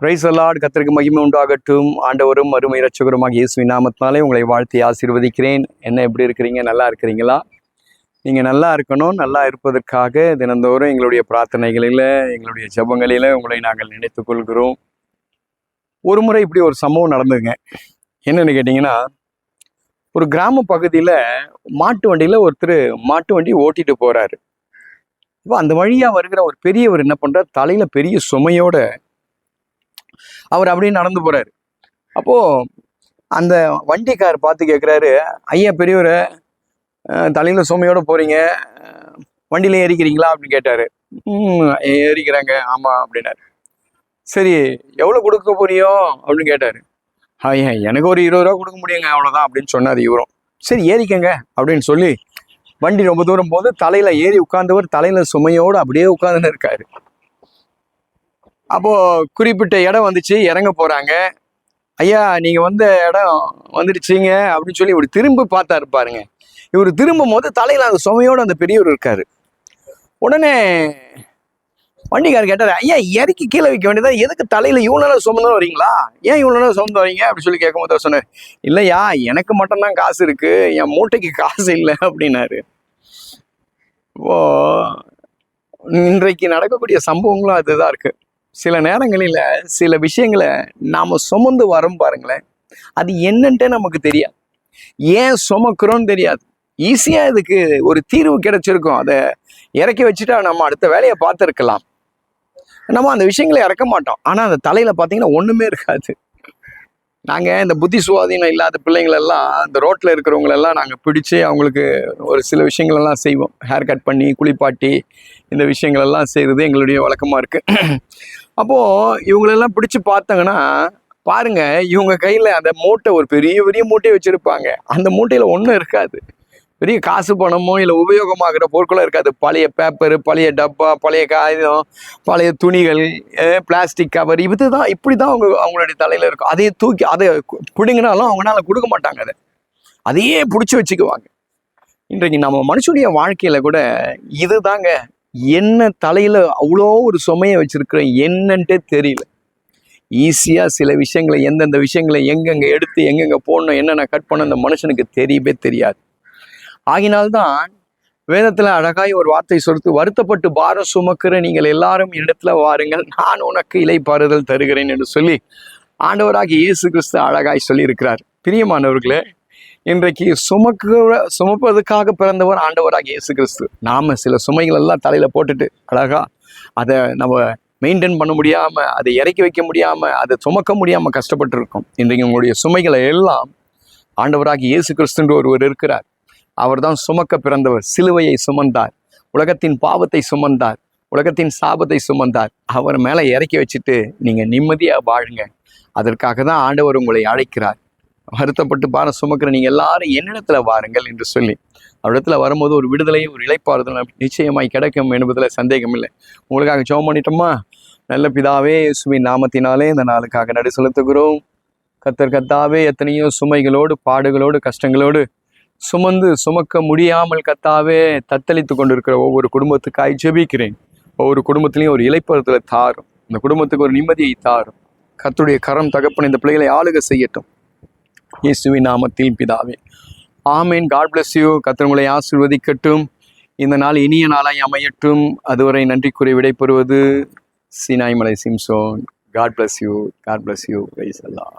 Price allot. கர்த்தருக்கு மகிமை உண்டாகட்டும். ஆண்டவரும் அருமை இரட்சகருமாக இயேசுவின் நாமத்தினாலே உங்களை வாழ்த்தி ஆசீர்வதிக்கிறேன். என்ன எப்படி இருக்கிறீங்க? நல்லா இருக்கிறீங்களா? நீங்கள் நல்லா இருக்கணும். நல்லா இருப்பதற்காக தினந்தோறும் எங்களுடைய பிரார்த்தனைகளில், எங்களுடைய ஜெபங்களில் உங்களை நாங்கள் நினைத்துக் கொள்கிறோம். ஒரு முறை இப்படி ஒரு சம்பவம் நடந்ததுங்க. என்னன்னு கேட்டிங்கன்னா, ஒரு கிராம பகுதியில் மாட்டு வண்டியில் ஒருத்தர் மாட்டு வண்டி ஓட்டிட்டு போகிறாரு. இப்போ அந்த வழியாக வருகிற ஒரு பெரியவர் என்ன பண்ணுறார், தலையில் பெரிய சுமையோட அவர் அப்படியே நடந்து போறாரு. அப்போ அந்த வண்டிக்கார் பார்த்து கேட்குறாரு, ஐயா பெரியவரை, தலையில சுமையோட போறீங்க, வண்டியில ஏறிக்கிறீங்களா அப்படின்னு கேட்டாரு. ஏறிக்கிறாங்க, ஆமா அப்படின்னாரு. சரி, எவ்வளவு கொடுக்க போறியோ அப்படின்னு கேட்டாரு. ஐயா எனக்கு ஒரு 20 ரூபா கொடுக்க முடியுங்க, அவ்வளவுதான் அப்படின்னு சொன்னார் இவரும். சரி ஏறிக்கங்க அப்படின்னு சொல்லி வண்டி ரொம்ப தூரம் போது தலையில ஏறி உட்கார்ந்தவர் தலையில சுமையோடு அப்படியே உட்கார்ந்துன்னு இருக்காரு. அப்போ குறிப்பிட்ட இடம் வந்துச்சு, இறங்க போறாங்க. ஐயா நீங்க வந்த இடம் வந்துடுச்சிங்க அப்படின்னு சொல்லி இவர் திரும்ப பார்த்தாரு பாருங்க. இவர் திரும்பும் போது தலையில அந்த சுமையோடு அந்த பெரியவர் இருக்காரு. உடனே வண்டிக்காரர் கேட்டாரு, ஐயா இறக்கி கீழே வைக்க வேண்டியதா, எதுக்கு தலையில இவ்வளோ சுமந்து வரீங்களா, ஏன் இவ்வளோ சுமந்து வரீங்க அப்படின்னு சொல்லி கேட்கும்போது அவர் சொன்னார், இல்லையா எனக்கு மட்டும்தான் காசு இருக்கு, என் மூட்டைக்கு காசு இல்லை அப்படின்னாரு. இப்போ இன்றைக்கு நடக்கக்கூடிய சம்பவங்களும் அதுதான் இருக்கு. சில நேரங்களில் சில விஷயங்களை நாம் சுமந்து வரோம் பாருங்களேன், அது என்னன்ட்டே நமக்கு தெரியாது, ஏன் சுமக்கிறோன்னு தெரியாது. ஈஸியாக இதுக்கு ஒரு தீர்வு கிடைச்சிருக்கும், அதை இறக்கி வச்சுட்டா நம்ம அடுத்த வேலையை பார்த்துருக்கலாம். நம்ம அந்த விஷயங்களை இறக்க மாட்டோம். ஆனால் அந்த தலையில் பார்த்தீங்கன்னா ஒன்றுமே இருக்காது. நாங்கள் இந்த புத்தி சுவாதீனம் இல்லாத பிள்ளைங்களெல்லாம், இந்த ரோட்டில் இருக்கிறவங்களெல்லாம் நாங்கள் பிடிச்சி அவங்களுக்கு ஒரு சில விஷயங்களெல்லாம் செய்வோம். ஹேர் கட் பண்ணி குளிப்பாட்டி இந்த விஷயங்களெல்லாம் செய்கிறது எங்களுடைய வழக்கமாக இருக்குது. அப்போது இவங்களெல்லாம் பிடிச்சி பார்த்தாங்கன்னா பாருங்க, இவங்க கையில் அந்த மூட்டை, ஒரு பெரிய பெரிய மூட்டையை வச்சுருப்பாங்க. அந்த மூட்டையில் ஒன்றும் இருக்காது, பெரிய காசு பணமோ இல்லை உபயோகமாகிற பொருட்களும் இருக்காது. பழைய பேப்பரு, பழைய டப்பா, பழைய காகிதம், பழைய துணிகள், பிளாஸ்டிக் கவர், இப்படி தான் அவங்களுடைய தலையில் இருக்கும். அதையே தூக்கி அதை பிடுங்கினாலும் அவங்களால கொடுக்க மாட்டாங்க, அதையே பிடிச்சி வச்சுக்குவாங்க. இன்றைக்கு நம்ம மனுஷனுடைய வாழ்க்கையில கூட இதுதாங்க. என்ன தலையில அவ்வளோ ஒரு சுமையை வச்சிருக்கிறோம் என்னன்ட்டே தெரியல. ஈஸியா சில விஷயங்களை, எந்தெந்த விஷயங்களை எங்கெங்க எடுத்து எங்கெங்க போடணும், என்னென்ன கட் பண்ண அந்த மனுஷனுக்கு தெரியவே தெரியாது. ஆகினால்தான் வேதத்துல அழகாய் ஒரு வார்த்தை சொல்லிட்டு, வருத்தப்பட்டு பாரம் சுமக்கிற நீங்கள் எல்லாரும் இடத்துல வாருங்கள், நான் உனக்கு இளைப்பாறுதல் தருகிறேன் என்று சொல்லி ஆண்டவராகிய இயேசு கிறிஸ்து அழகாய் சொல்லி இருக்கிறார். பிரியமானவர்களே, இன்றைக்கு சுமப்பதற்காக பிறந்தவர் ஆண்டவராகிய இயேசு கிறிஸ்து. நாம சில சுமைகள் எல்லாம் தலையில போட்டுட்டு அழகா அதை நம்ம மெயின்டைன் பண்ண முடியாம, அதை இறக்கி வைக்க முடியாம, அதை சுமக்க முடியாம கஷ்டப்பட்டு இருக்கோம். இன்றைக்கு உங்களுடைய சுமைகளை எல்லாம் ஆண்டவராகிய இயேசு கிறிஸ்து ஒருவர் இருக்கிறார். அவர் தான் சுமக்க பிறந்தவர். சிலுவையை சுமந்தார், உலகத்தின் பாவத்தை சுமந்தார், உலகத்தின் சாபத்தை சுமந்தார். அவர் மேலே இறக்கி வச்சுட்டு நீங்க நிம்மதியா வாழுங்க. அதற்காக தான் ஆண்டவர் உங்களை அழைக்கிறார். வருத்தப்பட்டு பாரம் சுமக்கிற நீங்க எல்லாரும் என்னிடத்துல வாருங்கள் என்று சொல்லி, அவரிடத்துல வரும்போது ஒரு விடுதலை, ஒரு இளைப்பாறுதல் நிச்சயமாய் கிடைக்கும் என்பதுல சந்தேகம் இல்லை. உங்களுக்காக ஜெபம் பண்ணிட்டோமா? நல்ல பிதாவே, இயேசுவின் நாமத்தினாலே இந்த நாளுக்காக நடு செலுத்துகிறோம். கர்த்தாவே, எத்தனையோ சுமைகளோடு, பாடுகளோடு, கஷ்டங்களோடு சுமக்க முடியாமல் கர்த்தாவே தத்தளித்து கொண்டிருக்கிற ஒவ்வொரு குடும்பத்துக்காய் ஜெபிக்கிறேன். ஒவ்வொரு குடும்பத்திலையும் ஒரு இளைப்பாறுதலை தாரும், இந்த குடும்பத்துக்கு ஒரு நிம்மதியை தாரும். கர்த்தருடைய கரம் தகப்பன் இந்த பிள்ளைகளை ஆளுகை செய்யட்டும், இயேசுவின் நாமத்தில் பிதாவே, ஆமேன். God bless you. கர்த்தர் உங்களை ஆசீர்வதிக்கட்டும். இந்த நாள் இனிய நாளாய் அமையட்டும். அதுவரை நன்றி கூறி விடைபெறுவது சீனாய்மலை Simson. God bless you. God bless you. Praise Allah.